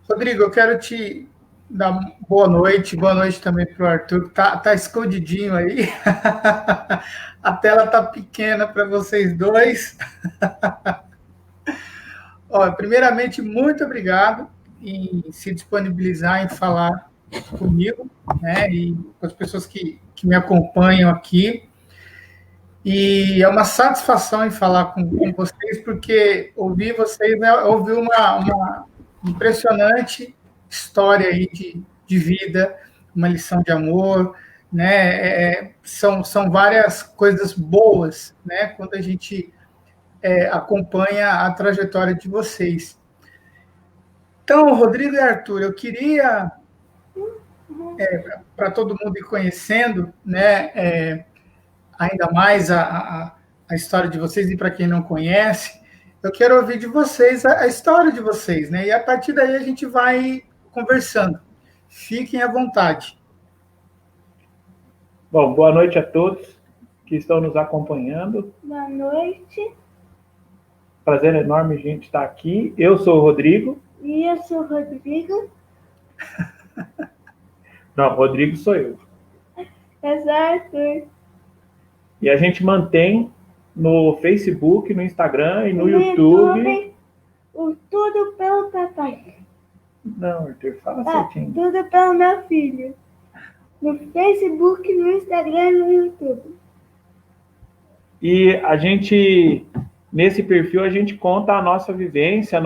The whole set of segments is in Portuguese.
Rodrigo, eu quero te dar boa noite também para o Arthur, que tá escondidinho aí. A tela tá pequena para vocês dois. Ó, primeiramente, muito obrigado em se disponibilizar em falar comigo, né, e com as pessoas que me acompanham aqui. E é uma satisfação em falar com vocês, porque ouvir vocês, né, ouvir uma impressionante história aí de vida, uma lição de amor, né? São várias coisas boas, né? Quando a gente acompanha a trajetória de vocês. Então, Rodrigo e Arthur, eu queria, para todo mundo ir conhecendo, né? Ainda mais a história de vocês, e para quem não conhece, eu quero ouvir de vocês a história de vocês, né? E a partir daí a gente vai conversando. Fiquem à vontade. Bom, boa noite a todos que estão nos acompanhando. Boa noite. Prazer enorme a gente estar aqui. Eu sou o Rodrigo. E eu sou o Rodrigo. Não, Rodrigo sou eu. Eu sou o Arthur. E a gente mantém no Facebook, no Instagram e no YouTube. O Tudo pelo Papai. Não, Arthur, fala certinho. Tudo pelo meu filho. No Facebook, no Instagram e no YouTube. E a gente, nesse perfil, a gente conta a nossa vivência,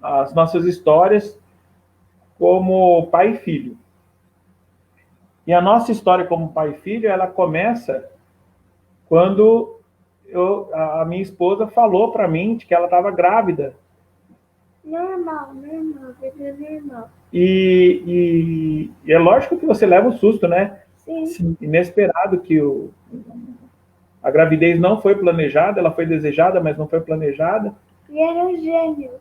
as nossas histórias como pai e filho. E a nossa história como pai e filho, ela começa quando a minha esposa falou para mim que ela estava grávida. Normal. E é lógico que você leva um susto, né? Sim. Inesperado, que a gravidez não foi planejada, ela foi desejada, mas não foi planejada. E eram gêmeos.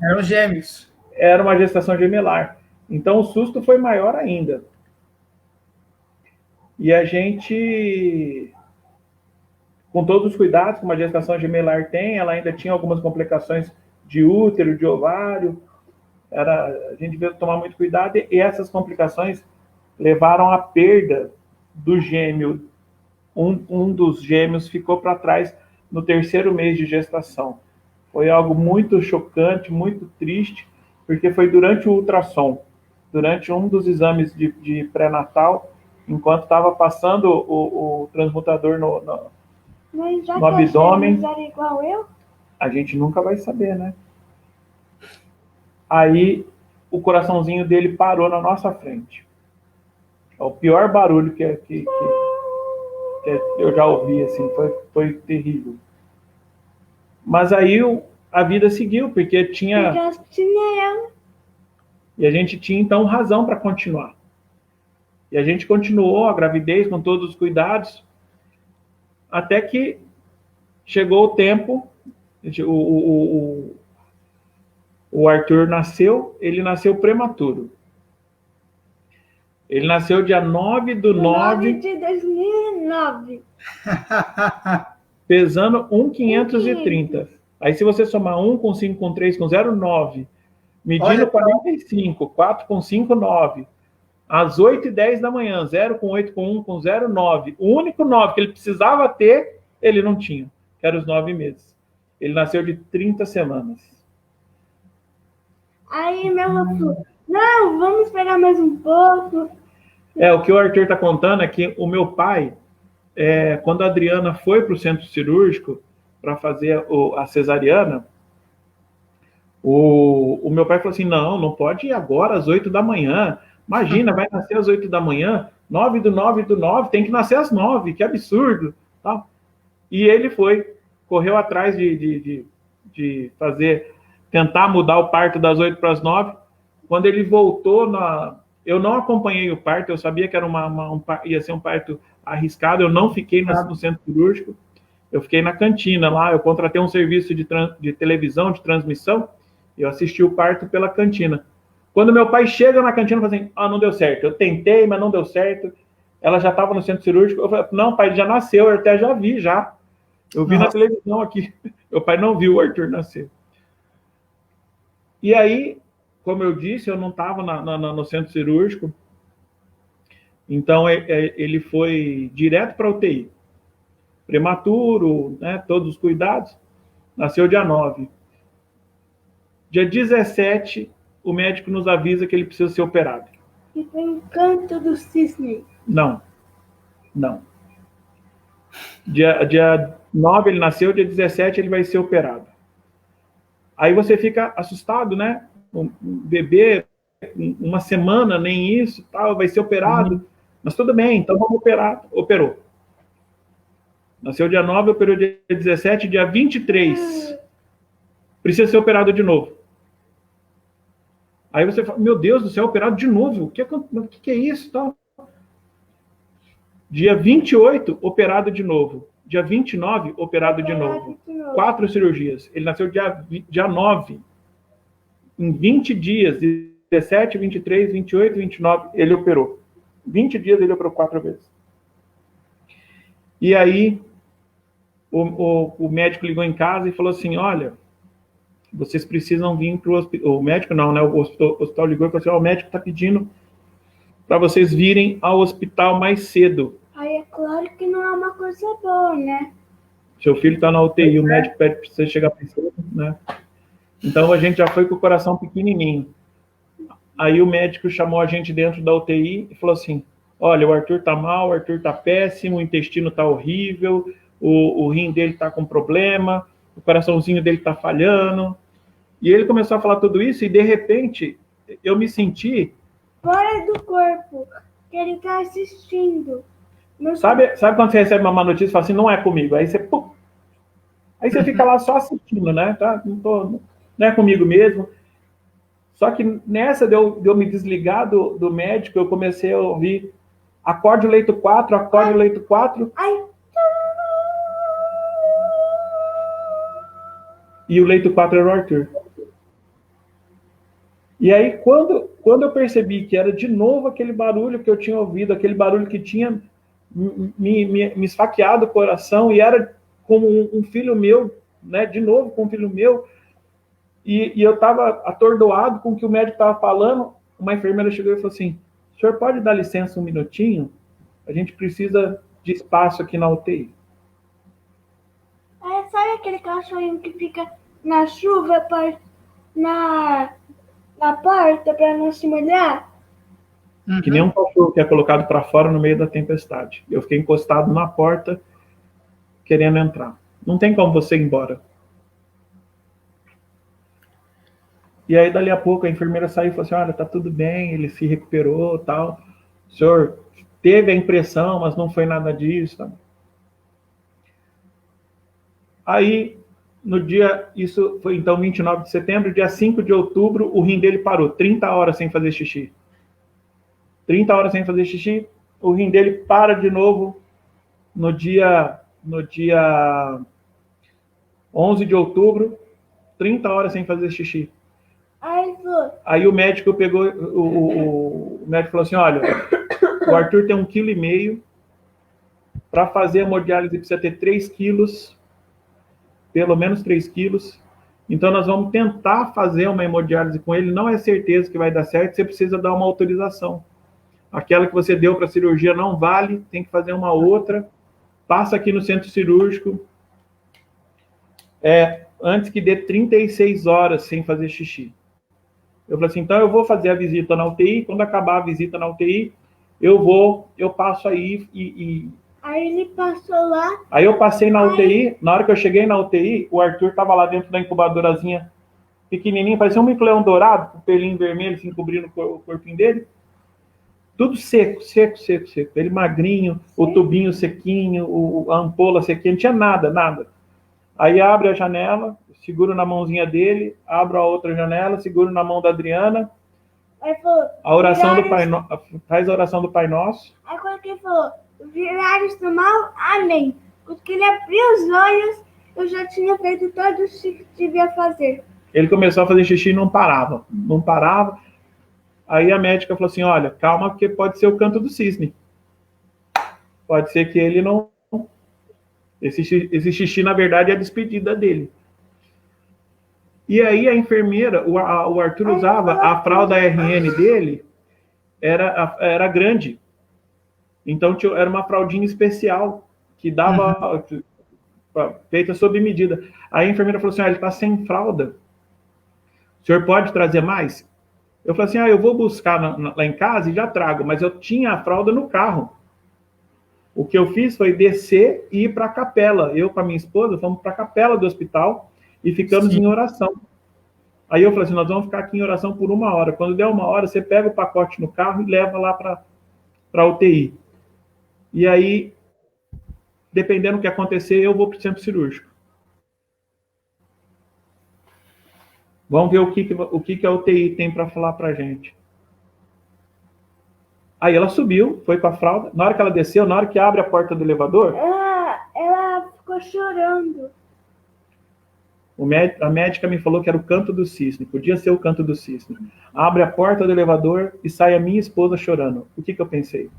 Eram gêmeos. Era uma gestação gemelar. Então o susto foi maior ainda. E a gente, com todos os cuidados que uma gestação gemelar tem, ela ainda tinha algumas complicações de útero, de ovário. A gente devia tomar muito cuidado, e essas complicações levaram à perda do gêmeo. Um dos gêmeos ficou para trás no 3º mês de gestação. Foi algo muito chocante, muito triste, porque foi durante o ultrassom, durante um dos exames de pré-natal, enquanto estava passando o transmutador no abdômen. Era igual eu? A gente nunca vai saber, né? Aí o coraçãozinho dele parou na nossa frente. É o pior barulho que eu já ouvi, assim, foi terrível. Mas aí a vida seguiu, porque tinha eu. E a gente tinha, então, razão para continuar. E a gente continuou a gravidez com todos os cuidados, até que chegou o tempo, o Arthur nasceu, ele nasceu prematuro. Ele nasceu dia 9/9 de 2009. Pesando 1,530. Aí se você somar 1 com 5 com 3 com 0, 9. Medindo 45, 4 com 5, 9. Às 8h10 da manhã, 0 com 8 com 1 com 0, 9. O único 9 que ele precisava ter, ele não tinha, que era os 9 meses. Ele nasceu de 30 semanas. Aí meu avô, não, vamos esperar mais um pouco. O que o Arthur está contando é que o meu pai, quando a Adriana foi para o centro cirúrgico para fazer a cesariana, o meu pai falou assim, não pode ir agora às 8 da manhã. Imagina, vai nascer às 8 da manhã, 9/9/9, tem que nascer às 9, que absurdo. Tal. E ele correu atrás de tentar mudar o parto das 8 para as 9. Quando ele voltou, eu não acompanhei o parto, eu sabia que era ia ser um parto arriscado, eu não fiquei no centro cirúrgico, eu fiquei na cantina lá, eu contratei um serviço de televisão, de transmissão, e eu assisti o parto pela cantina. Quando meu pai chega na cantina, eu falo assim, não deu certo, eu tentei, mas não deu certo. Ela já estava no centro cirúrgico, eu falei, não, pai, ele já nasceu, eu até já vi, já. Eu vi na televisão aqui, meu pai não viu o Arthur nascer. E aí, como eu disse, eu não estava no centro cirúrgico, então ele foi direto para a UTI. Prematuro, né, todos os cuidados. Nasceu dia 9. Dia 17, o médico nos avisa que ele precisa ser operado. E foi um canto do cisne. Não. Dia 9 ele nasceu, dia 17 ele vai ser operado. Aí você fica assustado, né? Um bebê, uma semana, nem isso, tal, vai ser operado. Mas tudo bem, então vamos operar. Operou. Nasceu dia 9, operou dia 17, dia 23. Precisa ser operado de novo. Aí você fala, meu Deus do céu, operado de novo? O que é isso? Tal? Dia 28, operado de novo. Dia 29, operado de novo. 4 cirurgias. Ele nasceu dia 9. Em 20 dias, 17, 23, 28, 29, ele operou. 20 dias ele operou 4 vezes. E aí, o médico ligou em casa e falou assim, olha, vocês precisam vir para o hospital. O médico não, né? O hospital ligou e falou assim, o médico está pedindo para vocês virem ao hospital mais cedo. Aí é claro que não é uma coisa boa, né? Seu filho está na UTI, o médico pede para você chegar mais cedo, né? Então a gente já foi com o coração pequenininho. Aí o médico chamou a gente dentro da UTI e falou assim, olha, o Arthur está mal, o Arthur está péssimo, o intestino está horrível, o rim dele está com problema, o coraçãozinho dele está falhando. E ele começou a falar tudo isso e, de repente, eu me senti... fora do corpo, que ele está assistindo. Sabe quando você recebe uma má notícia e fala assim, não é comigo? Aí você, pum, aí você fica lá só assistindo, né? Tá? Não é comigo mesmo. Só que nessa de eu me desligar do médico, eu comecei a ouvir acorde o leito 4, acorde o leito 4. Ai. E o leito 4 era o Arthur. E aí, quando eu percebi que era de novo aquele barulho que eu tinha ouvido, aquele barulho que tinha me esfaqueado o coração, e era como um filho meu, né? De novo com um filho meu, e eu estava atordoado com o que o médico estava falando, uma enfermeira chegou e falou assim, o senhor pode dar licença um minutinho? A gente precisa de espaço aqui na UTI. Sabe aquele cachorrinho que fica na chuva, na porta para não se molhar? Que nem um cachorro que é colocado para fora no meio da tempestade. Eu fiquei encostado na porta, querendo entrar. Não tem como você ir embora. E aí, dali a pouco, a enfermeira saiu e falou assim, olha, tá tudo bem, ele se recuperou, tal. O senhor teve a impressão, mas não foi nada disso. Tá? Aí, no dia, isso foi então 29 de setembro, dia 5 de outubro, o rim dele parou, 30 horas sem fazer xixi. 30 horas sem fazer xixi, o rim dele para de novo no dia 11 de outubro, 30 horas sem fazer xixi. Aí o médico pegou, o médico falou assim, olha, o Arthur tem 1,5 kg, para fazer a hemodiálise precisa ter 3 quilos, pelo menos 3 quilos, então nós vamos tentar fazer uma hemodiálise com ele, não é certeza que vai dar certo, você precisa dar uma autorização. Aquela que você deu para a cirurgia não vale, tem que fazer uma outra, passa aqui no centro cirúrgico, antes que dê 36 horas sem fazer xixi. Eu falei assim, então eu vou fazer a visita na UTI, quando acabar a visita na UTI, eu passo aí e... Aí ele passou lá. Aí eu passei na UTI, na hora que eu cheguei na UTI, o Arthur estava lá dentro da incubadorazinha pequenininho, parecia um mico-leão dourado, com o pelinho vermelho, assim, cobrindo o corpinho dele. Tudo seco. Ele magrinho, o tubinho sequinho, a ampola sequinha, não tinha nada. Aí abre a janela, seguro na mãozinha dele, abro a outra janela, seguro na mão da Adriana. Aí falou, a oração do Pai Nosso, faz a oração do Pai Nosso. Aí quando ele falou, virares do mal, amém. Quando ele abriu os olhos, eu já tinha feito tudo o que devia fazer. Ele começou a fazer xixi e não parava. Aí a médica falou assim, olha, calma, porque pode ser o canto do cisne. Pode ser que ele não... Esse xixi, na verdade, é a despedida dele. E aí a enfermeira, o Arthur usava a fralda RN dele, era grande. Então era uma fraldinha especial que dava feita sob medida. Aí a enfermeira falou assim: ele está sem fralda. O senhor pode trazer mais? Eu falei assim: eu vou buscar lá em casa e já trago. Mas eu tinha a fralda no carro. O que eu fiz foi descer e ir para a capela. Eu com a minha esposa fomos para a capela do hospital e ficamos em oração. Aí eu falei assim: nós vamos ficar aqui em oração por 1 hora. Quando der 1 hora, você pega o pacote no carro e leva lá para a UTI. E aí, dependendo do que acontecer, eu vou para o centro cirúrgico. Vamos ver o que a UTI tem para falar para a gente. Aí ela subiu, foi com a fralda. Na hora que ela desceu, na hora que abre a porta do elevador... Ela ficou chorando. A médica me falou que era o canto do cisne. Podia ser o canto do cisne. Abre a porta do elevador e sai a minha esposa chorando. O que eu pensei?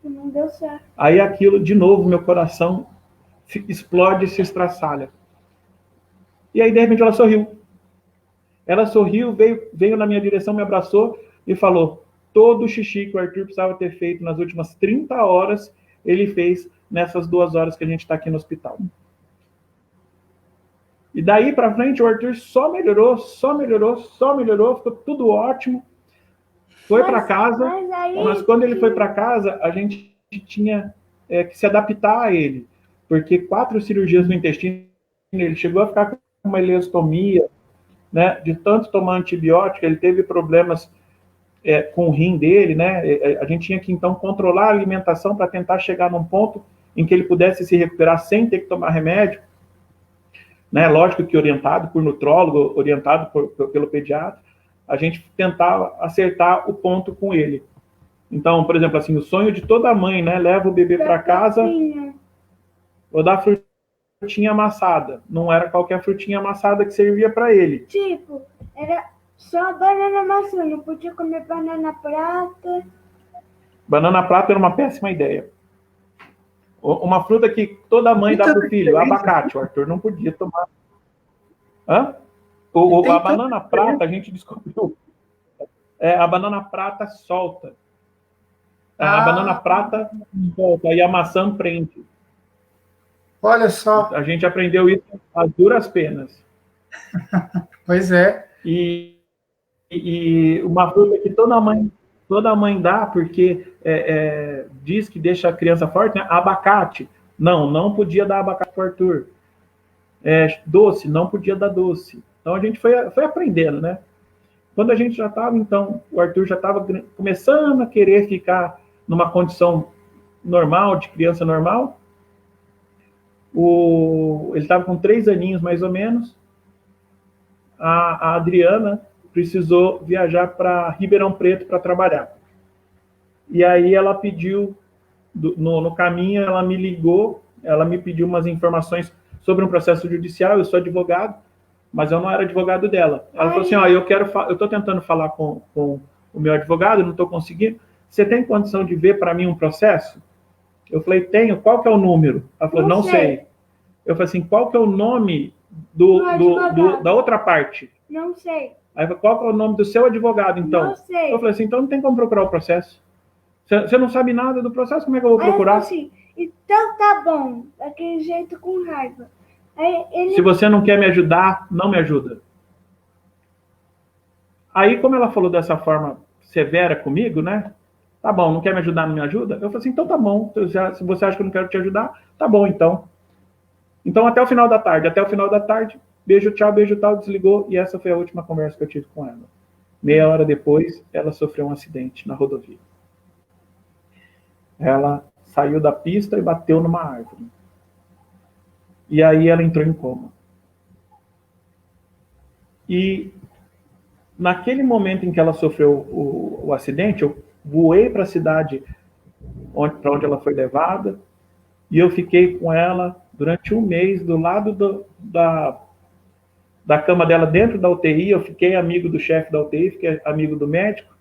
Não deu certo. Aí aquilo, de novo, meu coração explode e se estraçalha. E aí, de repente, ela sorriu. Ela sorriu, veio na minha direção, me abraçou e falou: todo o xixi que o Arthur precisava ter feito nas últimas 30 horas, ele fez nessas 2 horas que a gente está aqui no hospital. E daí para frente o Arthur só melhorou, ficou tudo ótimo. Foi para casa, mas quando ele foi para casa, a gente tinha que se adaptar a ele. Porque 4 cirurgias no intestino, ele chegou a ficar com uma ileostomia, né? De tanto tomar antibiótico, ele teve problemas com o rim dele, né? A gente tinha que então controlar a alimentação para tentar chegar num ponto em que ele pudesse se recuperar sem ter que tomar remédio, né? Lógico que orientado por nutrólogo, orientado pelo pediatra, a gente tentava acertar o ponto com ele. Então, por exemplo, assim, o sonho de toda mãe, né? Leva o bebê para casa, vou dar frutinha amassada. Não era qualquer frutinha amassada que servia para ele. Tipo, era só banana maçã, não podia comer banana prata. Banana prata era uma péssima ideia. Uma fruta que toda mãe dá para o filho, abacate. O Arthur não podia tomar. A banana prata, a gente descobriu. A banana prata solta. A banana prata solta e a maçã prende. Olha só. A gente aprendeu isso às duras penas. Pois é. E uma fruta que toda mãe dá, porque diz que deixa a criança forte, né? Abacate. Não podia dar abacate para o Arthur. Doce, não podia dar doce. Então a gente foi aprendendo, né? Quando a gente já estava, então, o Arthur já estava começando a querer ficar numa condição normal, de criança normal. Ele estava com 3 aninhos, mais ou menos. A Adriana precisou viajar para Ribeirão Preto para trabalhar. E aí ela pediu, no caminho, ela me ligou, ela me pediu umas informações sobre um processo judicial. Eu sou advogado, mas eu não era advogado dela. Ela falou assim: eu estou tentando falar com o meu advogado, não estou conseguindo. Você tem condição de ver para mim um processo? Eu falei: tenho. Qual que é o número? Ela falou: não sei. Eu falei assim: qual que é o nome da outra parte? Não sei. Aí, qual que é o nome do seu advogado, então? Não sei. Eu falei assim: então não tem como procurar o processo. Você não sabe nada do processo, como é que eu vou procurar? Assim, então tá bom, daquele jeito com raiva. Se você não quer me ajudar, não me ajuda. Aí, como ela falou dessa forma severa comigo, né? Tá bom, não quer me ajudar, não me ajuda? Eu falei assim: então tá bom. Se você acha que eu não quero te ajudar, tá bom, então. Então, até o final da tarde, beijo, tchau, desligou. E essa foi a última conversa que eu tive com ela. Meia hora depois, ela sofreu um acidente na rodovia. Ela saiu da pista e bateu numa árvore. E aí ela entrou em coma. E naquele momento em que ela sofreu o acidente, eu voei para a cidade para onde ela foi levada, e eu fiquei com ela durante 1 mês do lado da cama dela, dentro da UTI. Eu fiquei amigo do chefe da UTI, fiquei amigo do médico,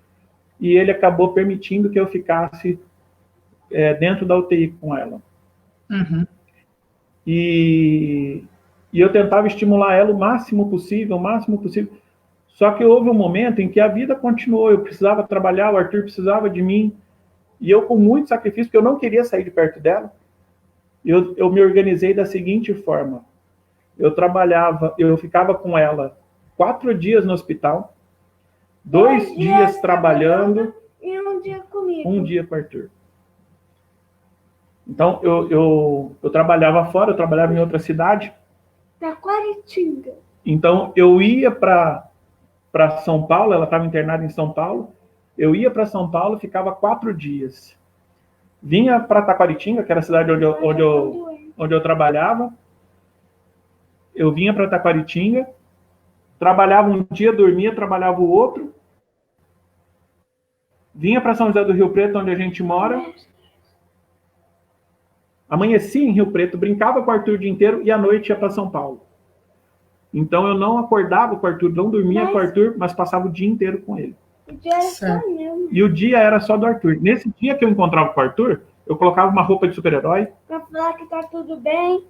e ele acabou permitindo que eu ficasse dentro da UTI com ela. Uhum. E E eu tentava estimular ela o máximo possível, o máximo possível. Só que houve um momento em que a vida continuou. Eu precisava trabalhar, o Arthur precisava de mim. E eu, com muito sacrifício, porque eu não queria sair de perto dela, eu me organizei da seguinte forma. Eu ficava com ela 4 dias no hospital, 2 dias trabalhando e um dia comigo. Um dia com o Arthur. Então, eu trabalhava fora, eu trabalhava em outra cidade. Taquaritinga. Então, eu ia para São Paulo, ela estava internada em São Paulo, eu ia para São Paulo, ficava 4 dias. Vinha para Taquaritinga, que era a cidade onde eu trabalhava. Eu vinha para Taquaritinga, trabalhava um dia, dormia, trabalhava o outro. Vinha para São José do Rio Preto, onde a gente mora. Amanhecia em Rio Preto, brincava com o Arthur o dia inteiro e à noite ia para São Paulo. Então eu não acordava com o Arthur, não dormia com o Arthur, mas passava o dia inteiro com ele. O dia era só meu. E o dia era só do Arthur. Nesse dia que eu encontrava com o Arthur, eu colocava uma roupa de super-herói. Pra falar que tá tudo bem,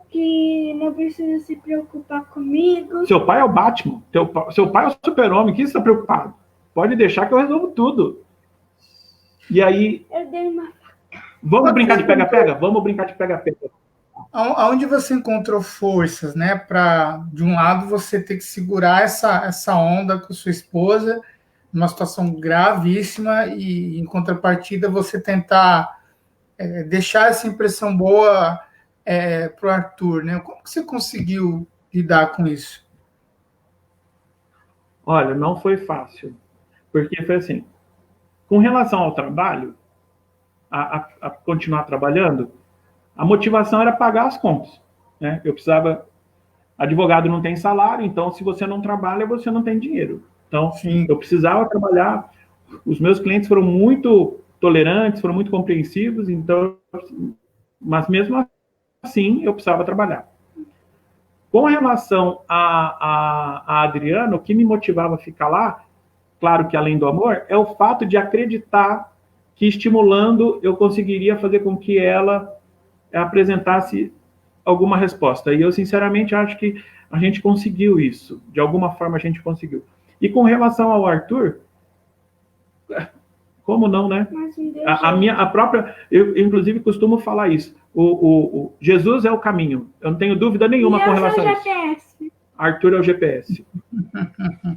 que não precisa se preocupar comigo. Seu pai é o Batman, seu pai é o super-homem, que você está preocupado? Pode deixar que eu resolvo tudo. E aí... Eu dei uma... Vamos brincar de pega-pega? Vamos brincar de pega-pega. Aonde você encontrou forças, né? Para, de um lado, você ter que segurar essa onda com sua esposa, numa situação gravíssima, e, em contrapartida, você tentar deixar essa impressão boa para o Arthur, né? Como que você conseguiu lidar com isso? Olha, não foi fácil. Porque foi assim, com relação ao trabalho, a continuar trabalhando, a motivação era pagar as contas, né? Eu precisava... Advogado não tem salário, então se você não trabalha, você não tem dinheiro. Então, sim, eu precisava trabalhar. Os meus clientes foram muito tolerantes, foram muito compreensivos, então, mas mesmo assim, eu precisava trabalhar. Com relação a Adriana, o que me motivava a ficar lá, claro que além do amor, é o fato de acreditar que estimulando eu conseguiria fazer com que ela apresentasse alguma resposta. E eu, sinceramente, acho que a gente conseguiu isso. De alguma forma, a gente conseguiu. E com relação ao Arthur, como não, né? A própria... Eu, inclusive, costumo falar isso. O Jesus é o caminho. Eu não tenho dúvida nenhuma com relação a isso. Arthur é o GPS.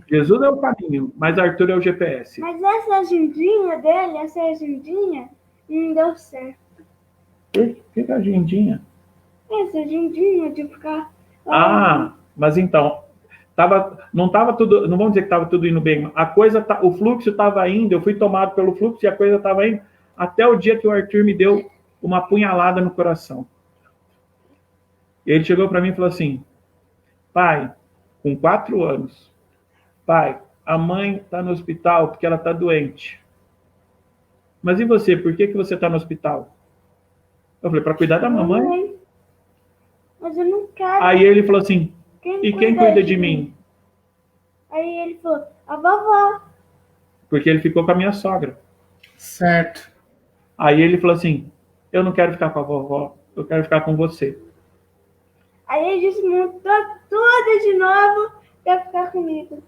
Jesus é o caminho, mas Arthur é o GPS. Mas essa agendinha dele, essa agendinha, não deu certo. Por que a agendinha? Essa agendinha de ficar... Mas então, não estava tudo, não vamos dizer que estava tudo indo bem, o fluxo estava indo, eu fui tomado pelo fluxo e a coisa estava indo, até o dia que o Arthur me deu uma punhalada no coração. E ele chegou para mim e falou assim: pai, com 4 anos, pai, a mãe está no hospital porque ela está doente. Mas e você, por que você está no hospital? Eu falei, para cuidar da mamãe. Mas eu não quero. Aí ele falou assim, e quem cuida de mim? Aí ele falou, a vovó. Porque ele ficou com a minha sogra. Certo. Aí ele falou assim, eu não quero ficar com a vovó, eu quero ficar com você. Aí ele desmontou tudo de novo para ficar comigo.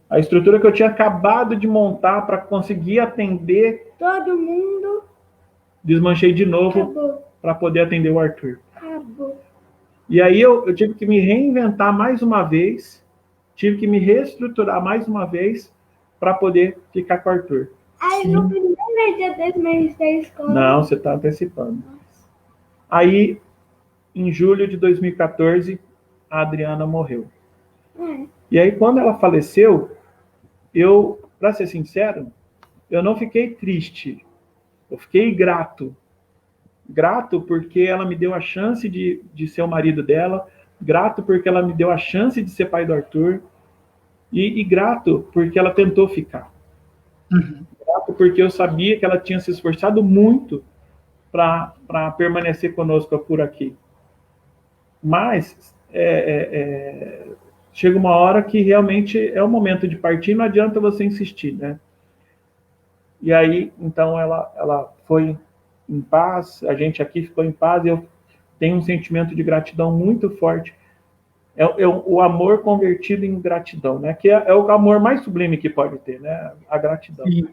A estrutura que eu tinha acabado de montar para conseguir atender todo mundo, desmanchei de novo para poder atender o Arthur. Acabou. E aí eu tive que me reinventar mais uma vez, tive que me reestruturar mais uma vez para poder ficar com o Arthur. Aí no primeiro dia desse mês da escola. Não, você está antecipando. Nossa. Aí, em julho de 2014, a Adriana morreu. E aí, quando ela faleceu, eu, para ser sincero, eu não fiquei triste. Eu fiquei grato. Grato porque ela me deu a chance de ser o marido dela. Grato porque ela me deu a chance de ser pai do Arthur. E grato porque ela tentou ficar. Uhum. Grato porque eu sabia que ela tinha se esforçado muito para permanecer conosco por aqui. Mas chega uma hora que realmente é o momento de partir, não adianta você insistir, né? E aí, então, ela foi em paz, a gente aqui ficou em paz, eu tem um sentimento de gratidão muito forte. É o amor convertido em gratidão, né? Que é o amor mais sublime que pode ter, né? A gratidão. Sim.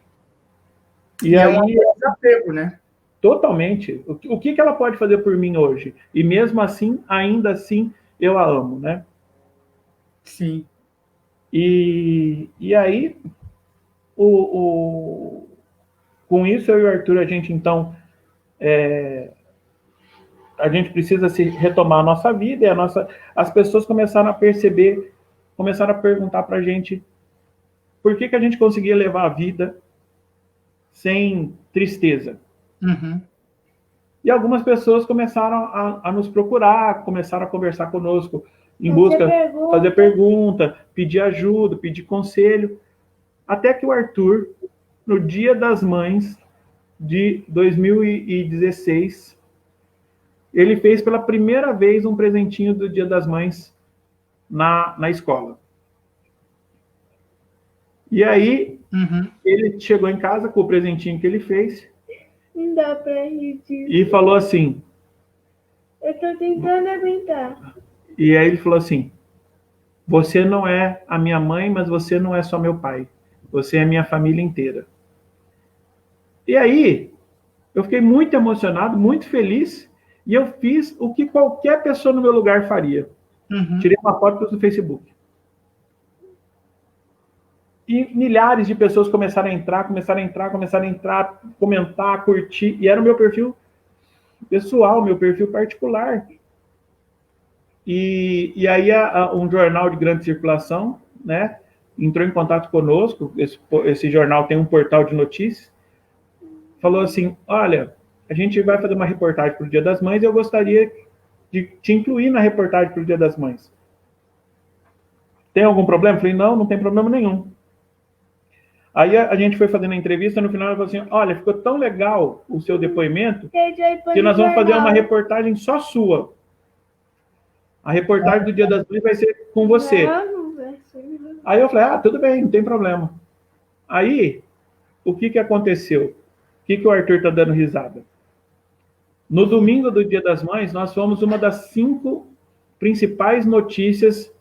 E é aí, um desapego, né? totalmente. O que ela pode fazer por mim hoje? E mesmo assim, ainda assim, eu a amo, né? Sim. E aí, com isso, eu e o Arthur, a gente, então, a gente precisa se retomar a nossa vida, e as pessoas começaram a perceber, começaram a perguntar para a gente por que a gente conseguia levar a vida sem tristeza. Uhum. E algumas pessoas começaram a nos procurar, começaram a conversar conosco em busca, fazer pergunta, pedir ajuda, pedir conselho, até que o Arthur, no Dia das Mães de 2016, ele fez pela primeira vez um presentinho do Dia das Mães na escola. E aí, ele chegou em casa com o presentinho que ele fez. Não dá pra rir disso. E falou assim... Eu tô tentando aguentar. E aí ele falou assim, você não é a minha mãe, mas você não é só meu pai. Você é a minha família inteira. E aí, eu fiquei muito emocionado, muito feliz, e eu fiz o que qualquer pessoa no meu lugar faria. Tirei uma foto no Facebook. E milhares de pessoas começaram a entrar, comentar, curtir, e era o meu perfil pessoal, meu perfil particular. E aí um jornal de grande circulação, né, entrou em contato conosco, esse jornal tem um portal de notícias, falou assim, olha, a gente vai fazer uma reportagem para o Dia das Mães e eu gostaria de te incluir na reportagem para o Dia das Mães. Tem algum problema? Eu falei, não tem problema nenhum. Aí a gente foi fazendo a entrevista, no final ela falou assim, olha, ficou tão legal o seu depoimento que nós vamos fazer uma reportagem só sua. A reportagem do Dia das Mães vai ser com você. Aí eu falei, tudo bem, não tem problema. Aí, o que aconteceu? O que o Arthur está dando risada? No domingo do Dia das Mães, nós fomos uma das 5 principais notícias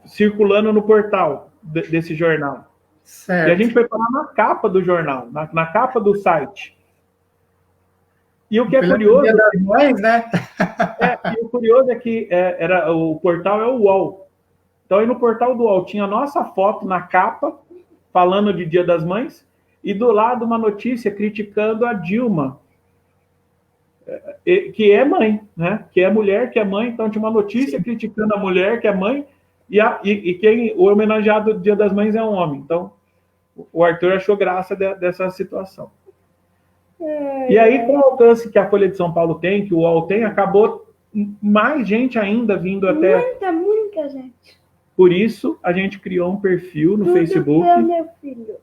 circulando no portal desse jornal. Certo. E a gente foi parar na capa do jornal, na capa do site. E o que é curioso... Dia das Mães, né? E o curioso é que o portal é o UOL. Então, aí no portal do UOL tinha a nossa foto na capa, falando de Dia das Mães, e do lado uma notícia criticando a Dilma, que é mãe, né? Que é mulher, que é mãe. Então, tinha uma notícia criticando a mulher, que é mãe, e o homenageado do Dia das Mães é um homem. Então, o Arthur achou graça dessa situação. E aí, com o alcance que a Folha de São Paulo tem, que o UOL tem, acabou mais gente ainda vindo até... Muita gente. Por isso, a gente criou um perfil no Facebook. Meu filho.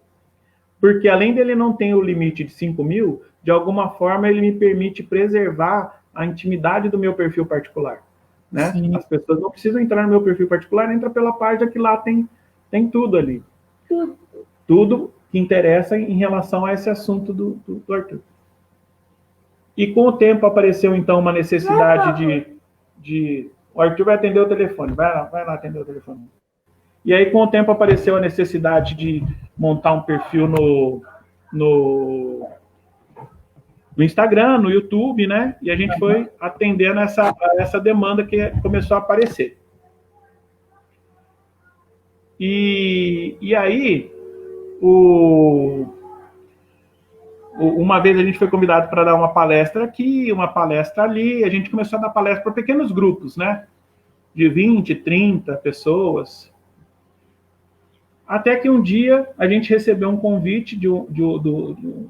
Porque além dele não ter o limite de 5 mil, de alguma forma ele me permite preservar a intimidade do meu perfil particular. Né? As pessoas não precisam entrar no meu perfil particular, entra pela página que lá tem tudo ali. Tudo que interessa em relação a esse assunto do Arthur. E com o tempo apareceu, então, uma necessidade de... O Arthur vai atender o telefone. Vai lá atender o telefone. E aí, com o tempo, apareceu a necessidade de montar um perfil no Instagram, no YouTube, né? E a gente foi atendendo essa demanda que começou a aparecer. E aí, uma vez a gente foi convidado para dar uma palestra aqui, uma palestra ali, a gente começou a dar palestra para pequenos grupos, né? De 20, 30 pessoas. Até que um dia a gente recebeu um convite do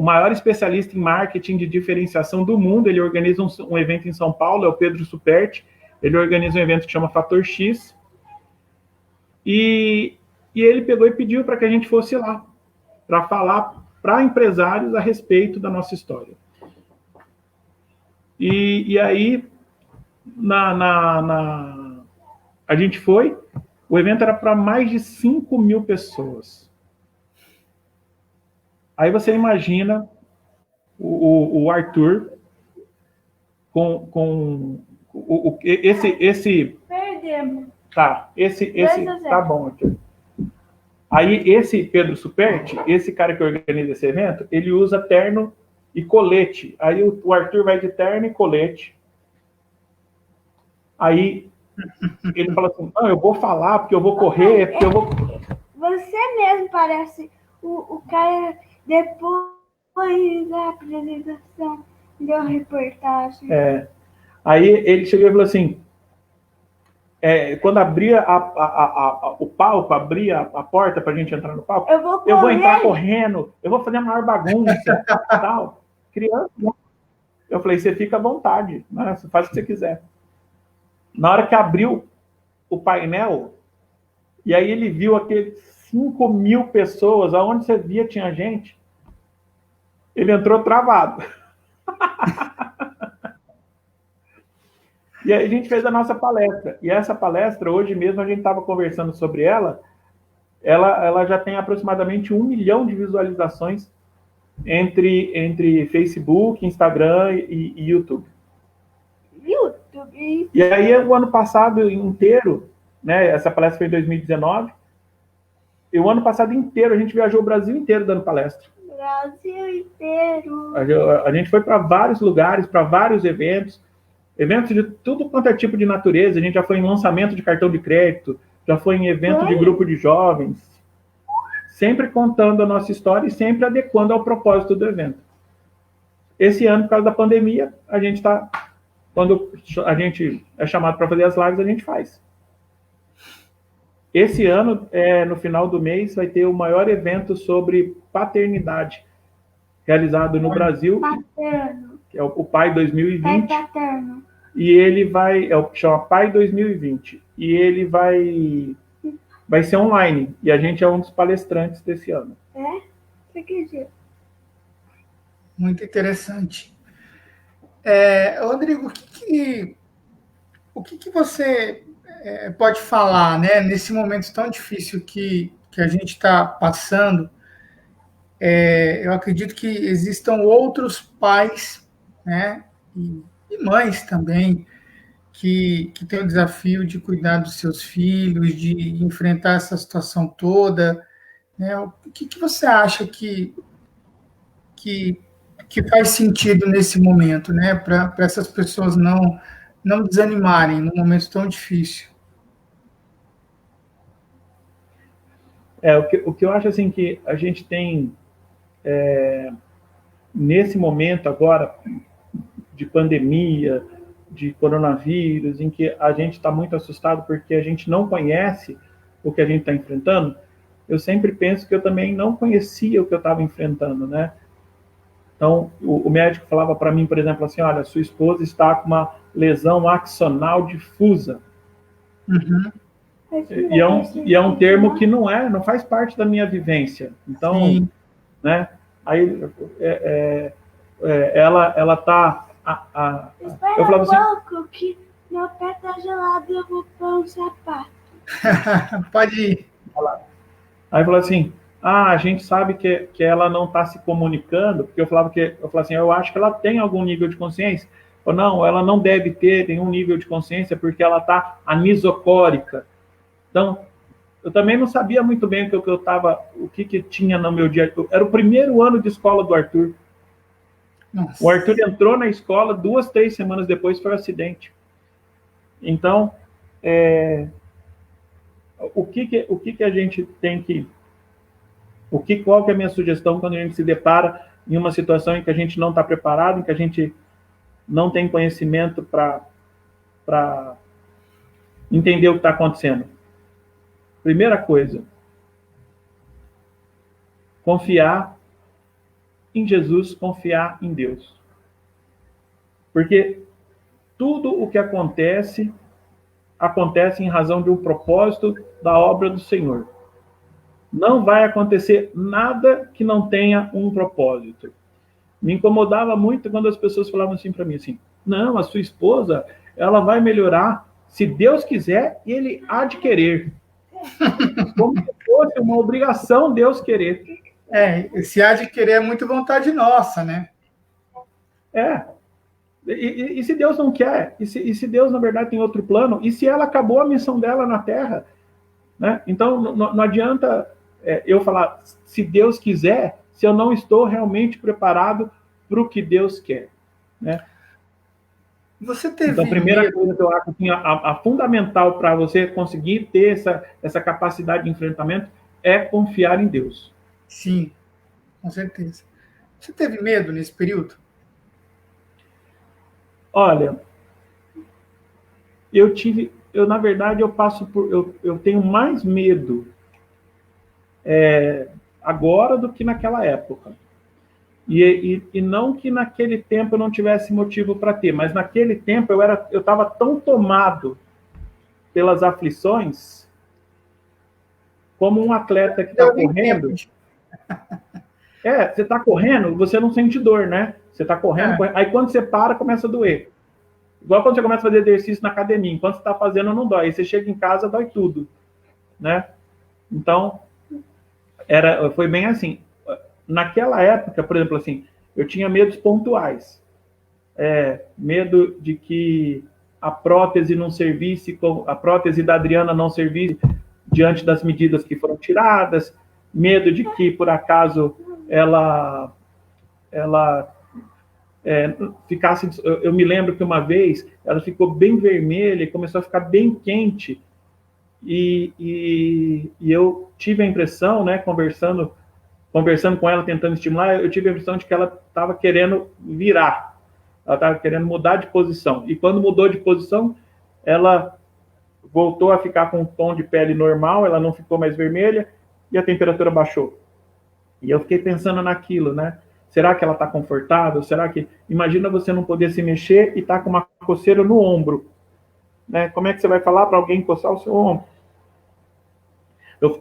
maior especialista em marketing de diferenciação do mundo. Ele organiza um evento em São Paulo, é o Pedro Superti. Ele organiza um evento que chama Fator X. E ele pegou e pediu para que a gente fosse lá, para falar para empresários a respeito da nossa história. E aí, a gente foi, o evento era para mais de 5 mil pessoas. Aí você imagina o Arthur com esse Perdemos. tá, esse tá bom aqui. Aí esse Pedro Superti, esse cara que organiza esse evento, ele usa terno e colete. Aí o Arthur vai de terno e colete. Aí ele fala assim, não, eu vou falar porque eu vou correr, porque eu vou... Você mesmo parece o cara depois da apresentação deu reportagem. Aí ele chegou e falou assim, quando abria o palco, abria a porta pra gente entrar no palco, eu vou entrar correndo, eu vou fazer a maior bagunça, tal. Criança, não. Eu falei, você fica à vontade, né? Você faz o que você quiser. Na hora que abriu o painel, e aí ele viu aqueles 5.000 pessoas, aonde você via tinha gente, ele entrou travado. E aí a gente fez a nossa palestra. E essa palestra, hoje mesmo, a gente estava conversando sobre ela já tem aproximadamente 1 milhão de visualizações entre Facebook, Instagram e YouTube. E aí, o ano passado inteiro, né, essa palestra foi em 2019, e o ano passado inteiro a gente viajou o Brasil inteiro dando palestra. Brasil inteiro. A gente foi para vários lugares, para vários eventos de tudo quanto é tipo de natureza. A gente já foi em lançamento de cartão de crédito, já foi em evento de grupo de jovens, sempre contando a nossa história e sempre adequando ao propósito do evento. Esse ano, por causa da pandemia, a gente está... Quando a gente é chamado para fazer as lives, a gente faz. Esse ano, no final do mês, vai ter o maior evento sobre paternidade realizado no Brasil, Paterno. que é o Pai 2020. Pai paterno. E ele vai, é o que chama Pai 2020. E ele vai ser online. E a gente é um dos palestrantes desse ano. Você acredita? Muito interessante. Rodrigo, o que você pode falar, né, nesse momento tão difícil que a gente está passando? Eu acredito que existam outros pais, né, e mães também, que têm o desafio de cuidar dos seus filhos, de enfrentar essa situação toda, né? O que você acha que faz sentido nesse momento, né, para essas pessoas não desanimarem num momento tão difícil? O que eu acho assim que a gente tem nesse momento agora de pandemia, de coronavírus, em que a gente está muito assustado porque a gente não conhece o que a gente está enfrentando, eu sempre penso que eu também não conhecia o que eu estava enfrentando, né? Então, o médico falava para mim, por exemplo, assim, olha, sua esposa está com uma lesão axonal difusa. Uhum. E é um termo que não faz parte da minha vivência. Então, sim, né? Aí ela tá. Espera eu falava pouco, assim, que meu pé tá gelado e eu vou pôr um sapato. Pode ir. Aí falou assim, a gente sabe que ela não está se comunicando, porque eu falava assim, eu acho que ela tem algum nível de consciência. Ou não, ela não deve ter nenhum nível de consciência porque ela está anisocórica. Então, eu também não sabia muito bem o que tinha no meu dia. Era o primeiro ano de escola do Arthur. Nossa. O Arthur entrou na escola, 2, 3 semanas depois foi um acidente. Então, o que a gente tem que... Qual que é a minha sugestão quando a gente se depara em uma situação em que a gente não está preparado, em que a gente não tem conhecimento para entender o que está acontecendo? Primeira coisa, confiar em Jesus, confiar em Deus. Porque tudo o que acontece em razão de um propósito da obra do Senhor. Não vai acontecer nada que não tenha um propósito. Me incomodava muito quando as pessoas falavam assim para mim, assim, não, a sua esposa, ela vai melhorar, se Deus quiser, Ele há de querer. Como se fosse uma obrigação Deus querer. Esse há de querer é muito vontade nossa, né? E se Deus não quer? E se Deus, na verdade, tem outro plano? E se ela acabou a missão dela na Terra? Né? Então, não adianta eu falar, se Deus quiser, se eu não estou realmente preparado para o que Deus quer. Né? Você teve então, a primeira coisa que eu acho que a fundamental para você conseguir ter essa capacidade de enfrentamento é confiar em Deus. Sim, com certeza. Você teve medo nesse período? Olha, na verdade, eu tenho mais medo agora do que naquela época. E não que naquele tempo eu não tivesse motivo para ter, mas naquele tempo eu estava tão tomado pelas aflições, como um atleta que está correndo. Você está correndo, você não sente dor, né? Você está correndo, aí quando você para, começa a doer. Igual quando você começa a fazer exercício na academia, enquanto você está fazendo não dói, aí você chega em casa, dói tudo, né? Então, foi bem assim. Naquela época, por exemplo, assim, eu tinha medos pontuais. Medo de que a prótese não servisse, a prótese da Adriana não servisse diante das medidas que foram tiradas, medo de que, por acaso, ela ficasse... Eu me lembro que uma vez ela ficou bem vermelha e começou a ficar bem quente, e eu tive a impressão, né, conversando com ela, tentando estimular, eu tive a impressão de que ela estava querendo virar, ela estava querendo mudar de posição, e quando mudou de posição, ela voltou a ficar com um tom de pele normal, ela não ficou mais vermelha, e a temperatura baixou. E eu fiquei pensando naquilo, né? Será que ela está confortável? Será que... Imagina você não poder se mexer e estar com uma coceira no ombro. Né? Como é que você vai falar para alguém coçar o seu ombro?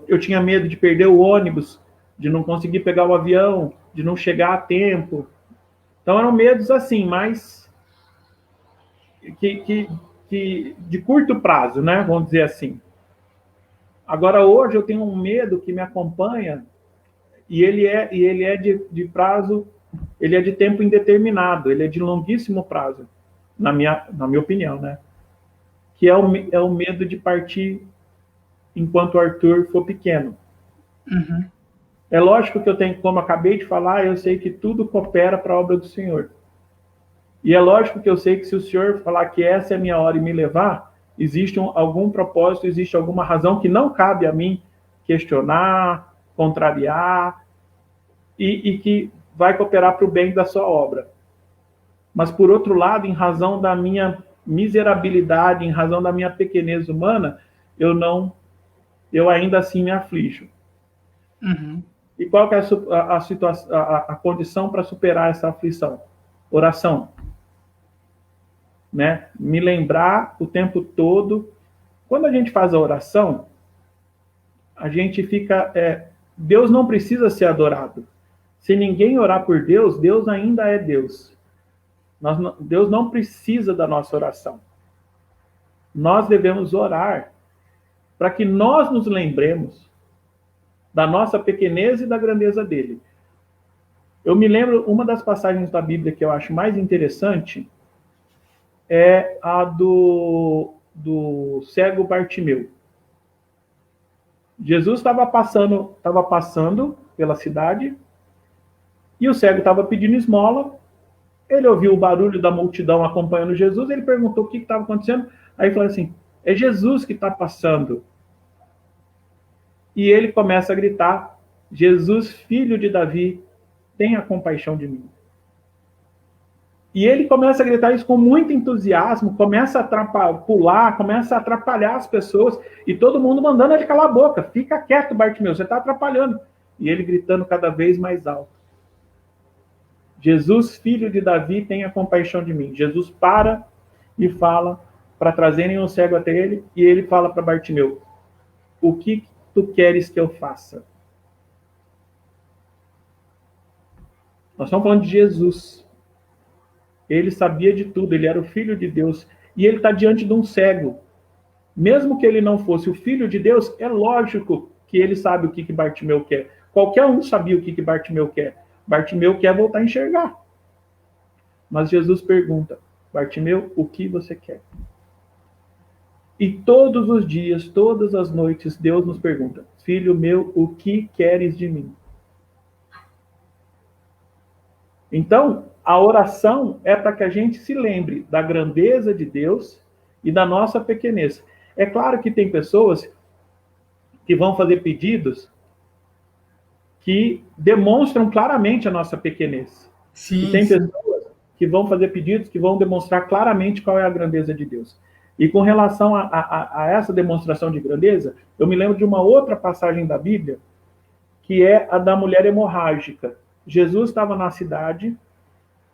Eu tinha medo de perder o ônibus, de não conseguir pegar o avião, de não chegar a tempo. Então eram medos assim, mas que de curto prazo, né? Vamos dizer assim. Agora hoje eu tenho um medo que me acompanha e ele é de prazo, ele é de tempo indeterminado, ele é de longuíssimo prazo, na minha opinião, né? Que é o medo de partir enquanto o Arthur for pequeno. Uhum. É lógico que eu tenho, como eu acabei de falar, eu sei que tudo coopera para a obra do Senhor. E é lógico que eu sei que se o Senhor falar que essa é a minha hora e me levar, existe algum propósito, existe alguma razão que não cabe a mim questionar, contrariar, e que vai cooperar para o bem da sua obra. Mas, por outro lado, em razão da minha miserabilidade, em razão da minha pequenez humana, eu ainda assim me aflijo. Uhum. E qual que é a situação, a condição para superar essa aflição? Oração. Né? Me lembrar o tempo todo. Quando a gente faz a oração, a gente fica... Deus não precisa ser adorado. Se ninguém orar por Deus, Deus ainda é Deus. Deus não precisa da nossa oração. Nós devemos orar para que nós nos lembremos da nossa pequenez e da grandeza dele. Eu me lembro, uma das passagens da Bíblia que eu acho mais interessante é a do cego Bartimeu. Jesus estava passando pela cidade e o cego estava pedindo esmola. Ele ouviu o barulho da multidão acompanhando Jesus, ele perguntou o que estava acontecendo. Aí falou assim, é Jesus que está passando. E ele começa a gritar, Jesus, filho de Davi, tenha compaixão de mim. E ele começa a gritar isso com muito entusiasmo, começa a pular, começa a atrapalhar as pessoas, e todo mundo mandando ele calar a boca. Fica quieto, Bartimeu, você está atrapalhando. E ele gritando cada vez mais alto. Jesus, filho de Davi, tenha compaixão de mim. Jesus para e fala para trazerem um cego até ele, e ele fala para Bartimeu, o que tu queres que eu faça? Nós estamos falando de Jesus. Ele sabia de tudo, ele era o Filho de Deus, e ele está diante de um cego. Mesmo que ele não fosse o Filho de Deus, é lógico que ele sabe o que Bartimeu quer. Qualquer um sabia o que Bartimeu quer. Bartimeu quer voltar a enxergar. Mas Jesus pergunta, Bartimeu, o que você quer? E todos os dias, todas as noites, Deus nos pergunta: filho meu, o que queres de mim? Então, a oração é para que a gente se lembre da grandeza de Deus e da nossa pequenez. É claro que tem pessoas que vão fazer pedidos que demonstram claramente a nossa pequenez. Sim, e tem sim. pessoas que vão fazer pedidos que vão demonstrar claramente qual é a grandeza de Deus. E com relação a essa demonstração de grandeza, eu me lembro de uma outra passagem da Bíblia, que é a da mulher hemorrágica. Jesus estava na cidade,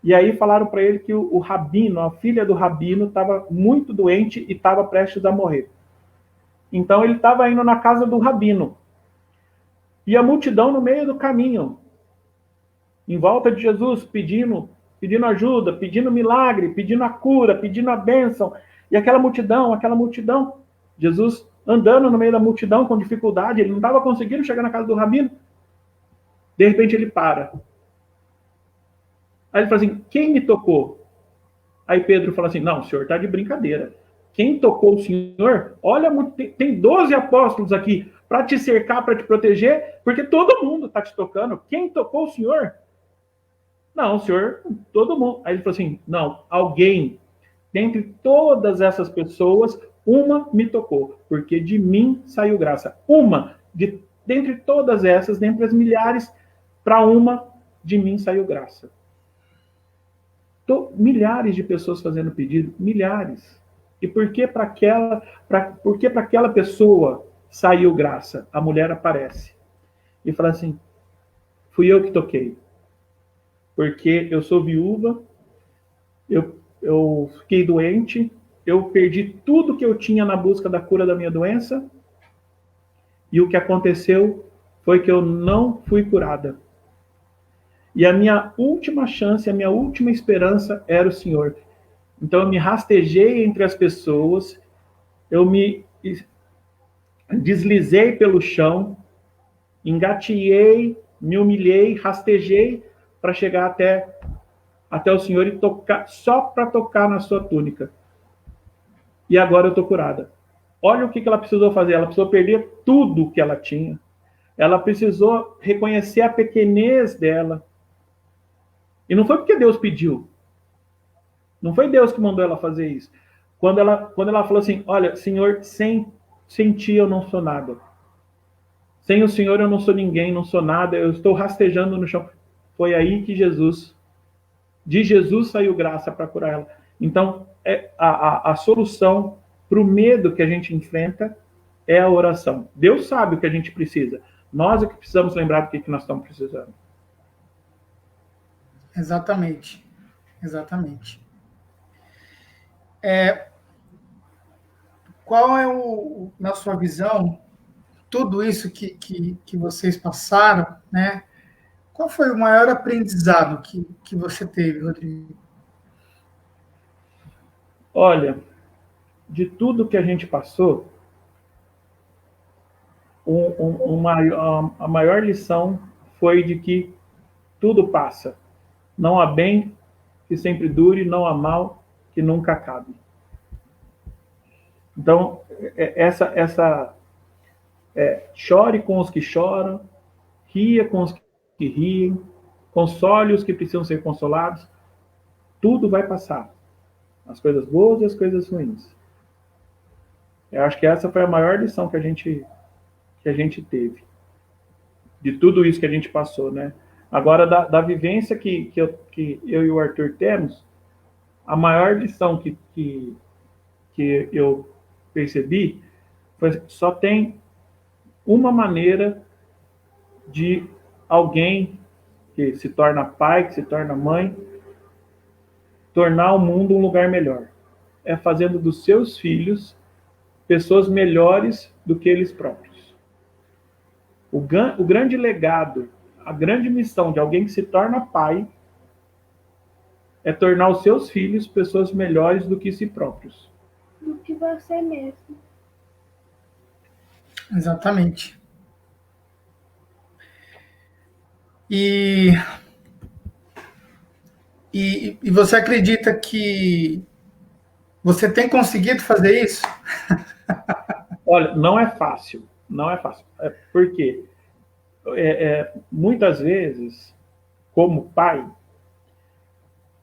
e aí falaram para ele que o rabino, a filha do rabino, estava muito doente e estava prestes a morrer. Então ele estava indo na casa do rabino. E a multidão no meio do caminho, em volta de Jesus, pedindo ajuda, pedindo milagre, pedindo a cura, pedindo a bênção. E aquela multidão, Jesus andando no meio da multidão com dificuldade, ele não estava conseguindo chegar na casa do rabino. De repente ele para. Aí ele fala assim: quem me tocou? Aí Pedro fala assim: não, o senhor está de brincadeira. Quem tocou o senhor? Olha, tem 12 apóstolos aqui para te cercar, para te proteger, porque todo mundo está te tocando. Quem tocou o senhor? Não, o senhor, todo mundo. Aí ele falou assim: não, alguém, dentre todas essas pessoas, uma me tocou, porque de mim saiu graça. Dentre todas essas, dentre as milhares, para uma, de mim saiu graça. Milhares de pessoas fazendo pedido, milhares. E por que para aquela pessoa saiu graça? A mulher aparece e fala assim: fui eu que toquei. Porque eu sou viúva, eu fiquei doente, eu perdi tudo que eu tinha na busca da cura da minha doença, e o que aconteceu foi que eu não fui curada. E a minha última chance, a minha última esperança era o Senhor. Então eu me rastejei entre as pessoas, eu me deslizei pelo chão, engateei, me humilhei, rastejei para chegar até o Senhor e tocar, só para tocar na sua túnica. E agora eu estou curada. Olha o que ela precisou fazer. Ela precisou perder tudo que ela tinha. Ela precisou reconhecer a pequenez dela. E não foi porque Deus pediu. Não foi Deus que mandou ela fazer isso. Quando ela falou assim: olha, Senhor, sem ti eu não sou nada. Sem o Senhor eu não sou ninguém, não sou nada. Eu estou rastejando no chão. Foi aí que de Jesus saiu graça para curar ela. Então, a solução para o medo que a gente enfrenta é a oração. Deus sabe o que a gente precisa. Nós é que precisamos lembrar do que nós estamos precisando. Exatamente. Exatamente. Qual é na sua visão, tudo isso que vocês passaram, né? Qual foi o maior aprendizado que você teve, Rodrigo? Olha, de tudo que a gente passou, a maior lição foi de que tudo passa. Não há bem que sempre dure, não há mal que nunca acabe. Então, chore com os que choram, ria com os que riem, console os que precisam ser consolados. Tudo vai passar. As coisas boas e as coisas ruins. Eu acho que essa foi a maior lição que a gente teve. De tudo isso que a gente passou, né? Agora, da vivência que eu e o Arthur temos, a maior lição que eu percebi foi que só tem uma maneira de alguém que se torna pai, que se torna mãe, tornar o mundo um lugar melhor. É fazendo dos seus filhos pessoas melhores do que eles próprios. O grande legado, a grande missão de alguém que se torna pai é tornar os seus filhos pessoas melhores do que si próprios. Do que você mesmo. Exatamente. E você acredita que Você tem conseguido fazer isso? Olha, não é fácil. Não é fácil. Porque muitas vezes, como pai,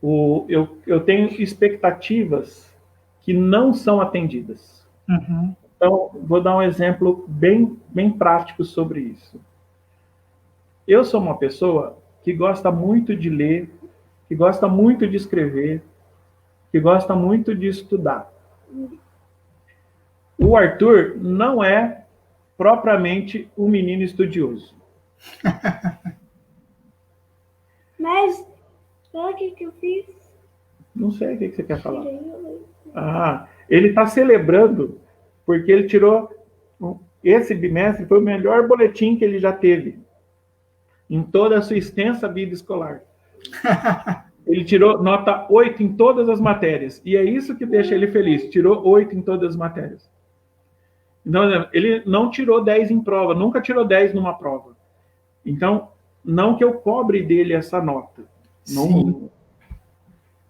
eu tenho expectativas que não são atendidas. Uhum. Então, vou dar um exemplo bem, bem prático sobre isso. Eu sou uma pessoa que gosta muito de ler, que gosta muito de escrever, que gosta muito de estudar. O Arthur não é propriamente um menino estudioso. Mas, olha o que eu fiz. Não sei o que você quer falar. Ele está celebrando porque ele tirou... Esse bimestre foi o melhor boletim que ele já teve em toda a sua extensa vida escolar. Ele tirou nota 8 em todas as matérias. E é isso que deixa ele feliz. Tirou 8 em todas as matérias. Então, ele não tirou 10 em prova. Nunca tirou 10 numa prova. Então, não que eu cobre dele essa nota. Não,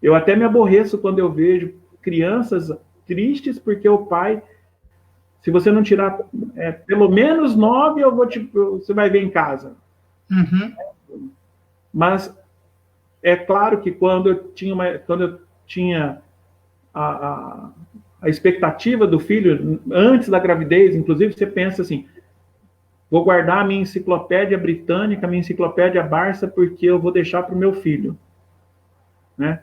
eu até me aborreço quando eu vejo crianças tristes porque o pai... Se você não tirar pelo menos 9, você vai ver em casa. Uhum. Mas é claro que quando eu tinha a expectativa do filho, antes da gravidez, inclusive, você pensa assim, vou guardar a minha enciclopédia britânica, a minha enciclopédia Barça, porque eu vou deixar para o meu filho. Né?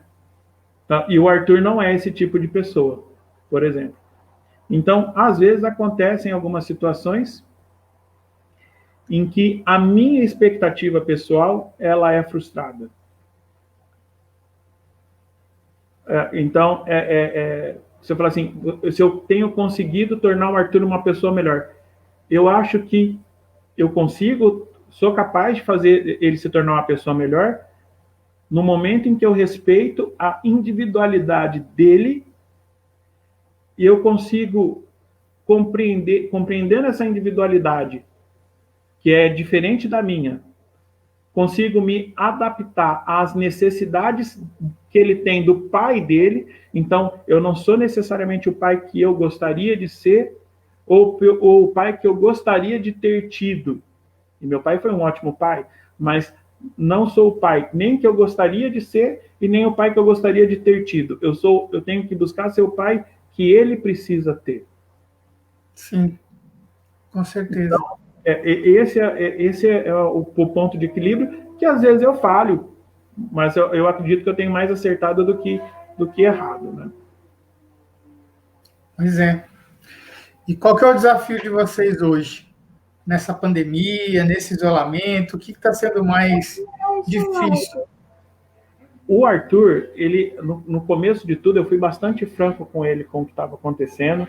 E o Arthur não é esse tipo de pessoa, por exemplo. Então, às vezes, acontecem algumas situações em que a minha expectativa pessoal, ela é frustrada. Então, você fala assim, se eu tenho conseguido tornar o Arthur uma pessoa melhor, eu acho que eu consigo, sou capaz de fazer ele se tornar uma pessoa melhor no momento em que eu respeito a individualidade dele e eu consigo compreendendo essa individualidade, que é diferente da minha, consigo me adaptar às necessidades que ele tem do pai dele. Então, eu não sou necessariamente o pai que eu gostaria de ser ou o pai que eu gostaria de ter tido. E meu pai foi um ótimo pai, mas não sou o pai nem que eu gostaria de ser e nem o pai que eu gostaria de ter tido. Eu tenho que buscar ser o pai que ele precisa ter. Sim, com certeza. Então, esse é o ponto de equilíbrio, que às vezes eu falho, mas eu acredito que eu tenho mais acertado do que errado. Né? Pois é. E qual que é o desafio de vocês hoje? Nessa pandemia, nesse isolamento, o que está sendo mais difícil? O Arthur, ele, no começo de tudo, eu fui bastante franco com ele com o que estava acontecendo.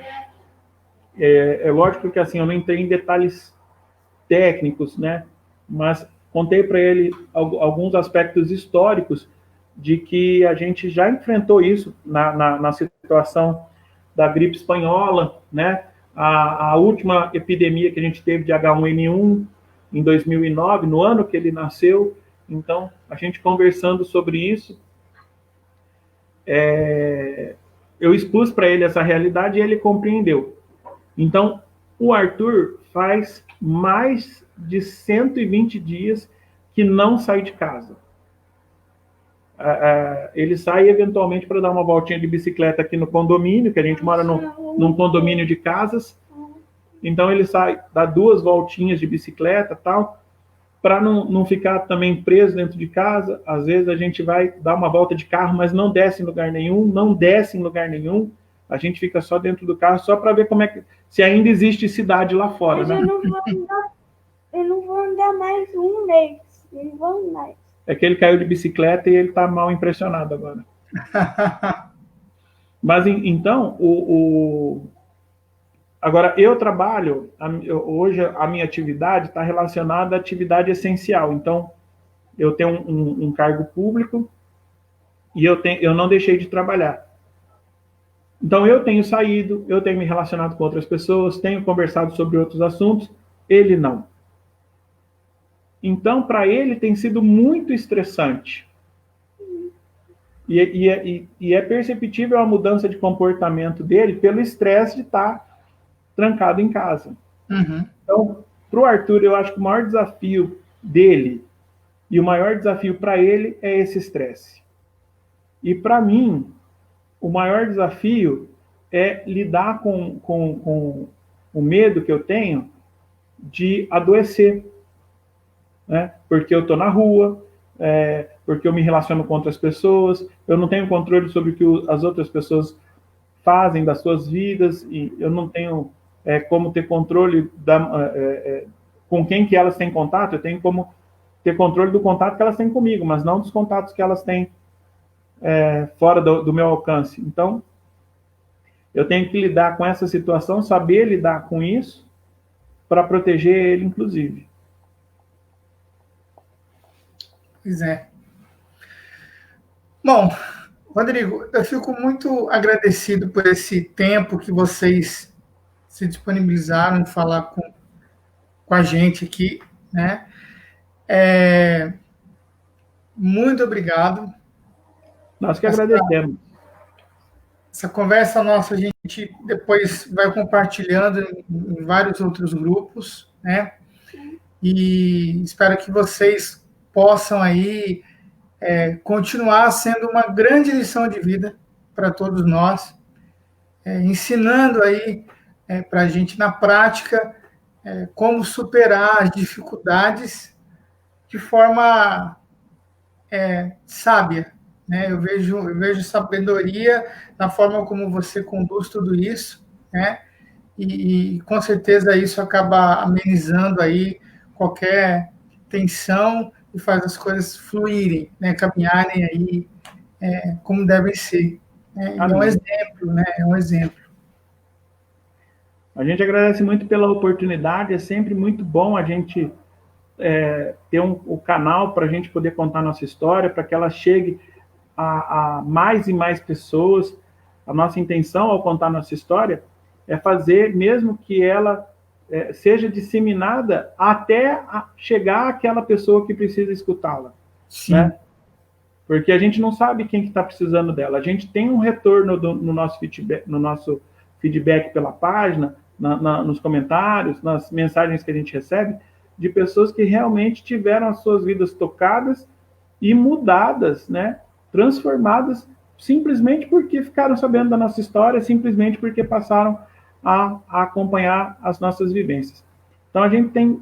É lógico que assim, eu não entrei em detalhes técnicos, né? Mas contei para ele alguns aspectos históricos de que a gente já enfrentou isso na situação da gripe espanhola, né? A última epidemia que a gente teve de H1N1 em 2009, no ano que ele nasceu. Então, a gente conversando sobre isso, eu expus para ele essa realidade e ele compreendeu. Então, o Arthur faz mais de 120 dias que não sai de casa. Ele sai eventualmente para dar uma voltinha de bicicleta aqui no condomínio, que a gente mora num condomínio de casas. Então ele sai, dá 2 voltinhas de bicicleta, tal, para não ficar também preso dentro de casa. Às vezes a gente vai dar uma volta de carro, mas não desce em lugar nenhum, a gente fica só dentro do carro, só para ver se ainda existe cidade lá fora. Mas né? eu não vou andar mais um mês, eu não vou mais. É que ele caiu de bicicleta e ele está mal impressionado agora. Mas então, agora eu trabalho, hoje a minha atividade está relacionada à atividade essencial. Então, eu tenho um cargo público e eu não deixei de trabalhar. Então, eu tenho saído, eu tenho me relacionado com outras pessoas, tenho conversado sobre outros assuntos, ele não. Então, para ele tem sido muito estressante. E é perceptível a mudança de comportamento dele pelo estresse de estar trancado em casa. Uhum. Então, para o Arthur, eu acho que o maior desafio dele e o maior desafio para ele é esse estresse. E para mim, o maior desafio é lidar com o medo que eu tenho de adoecer, né? Porque eu estou na rua, porque eu me relaciono com outras pessoas, eu não tenho controle sobre o que as outras pessoas fazem das suas vidas, e eu não tenho como ter controle com quem que elas têm contato. Eu tenho como ter controle do contato que elas têm comigo, mas não dos contatos que elas têm fora do meu alcance. Então, eu tenho que lidar com essa situação, saber lidar com isso, para proteger ele, inclusive. Pois é. Bom, Rodrigo, eu fico muito agradecido por esse tempo que vocês se disponibilizaram em falar com a gente aqui, né? Muito obrigado. Nós que agradecemos. Essa conversa nossa a gente depois vai compartilhando em vários outros grupos, né? E espero que vocês possam aí continuar sendo uma grande lição de vida para todos nós, ensinando aí para a gente na prática como superar as dificuldades de forma sábia, né? Eu vejo sabedoria na forma como você conduz tudo isso, né? E com certeza isso acaba amenizando aí qualquer tensão e faz as coisas fluírem, né? Caminharem aí como devem ser. Né? É um exemplo, né? É um exemplo. A gente agradece muito pela oportunidade, é sempre muito bom a gente ter o canal para a gente poder contar nossa história, para que ela chegue a mais e mais pessoas. A nossa intenção ao contar nossa história é fazer, mesmo que ela seja disseminada até chegar àquela pessoa que precisa escutá-la. Né? Porque a gente não sabe quem que está precisando dela. A gente tem um retorno no nosso feedback pela página, nos comentários, nas mensagens que a gente recebe, de pessoas que realmente tiveram as suas vidas tocadas e mudadas, né? Transformadas, simplesmente porque ficaram sabendo da nossa história, simplesmente porque passaram a acompanhar as nossas vivências. Então a gente tem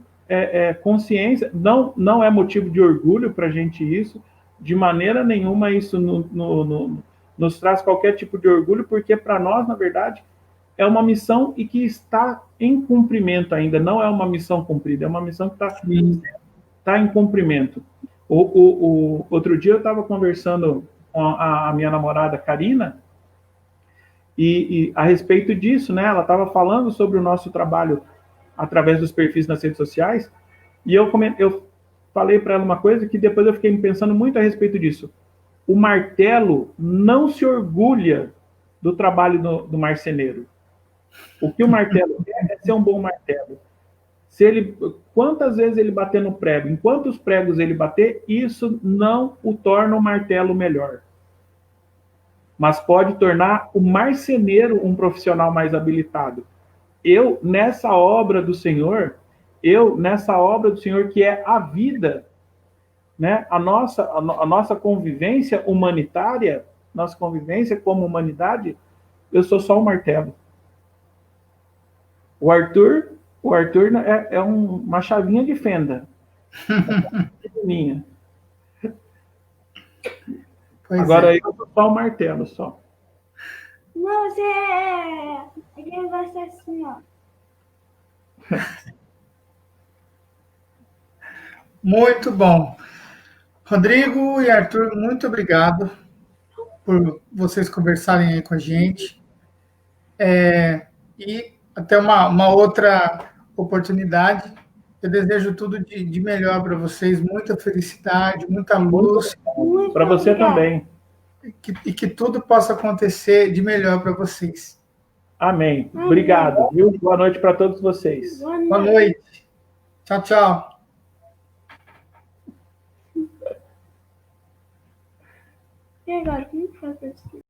consciência, não é motivo de orgulho para a gente isso, de maneira nenhuma isso nos traz qualquer tipo de orgulho, porque para nós, na verdade, é uma missão e que está em cumprimento ainda, não é uma missão cumprida, é uma missão que está em cumprimento. Outro dia eu estava conversando com a minha namorada Karina e a respeito disso, né? Ela estava falando sobre o nosso trabalho através dos perfis nas redes sociais e eu falei para ela uma coisa que depois eu fiquei pensando muito a respeito disso. O martelo não se orgulha do trabalho do marceneiro. O que o martelo quer é ser um bom martelo. Quantas vezes ele bater no prego, em quantos pregos ele bater, isso não o torna um martelo melhor. Mas pode tornar o marceneiro um profissional mais habilitado. Nessa obra do Senhor que é a vida, né? A nossa convivência humanitária, nossa convivência como humanidade, eu sou só um martelo. O Arthur é uma chavinha de fenda. Agora eu sou só um martelo, só. Não, você aquele negócio assim, ó. Muito bom. Rodrigo e Arthur, muito obrigado por vocês conversarem aí com a gente. E até uma outra oportunidade. Eu desejo tudo de melhor para vocês, muita felicidade, muita luz. Para você também. E que tudo possa acontecer de melhor para vocês. Amém. Obrigado, viu? Boa noite para todos vocês. Boa noite. Tchau, tchau. E agora, como que faz pra descrever?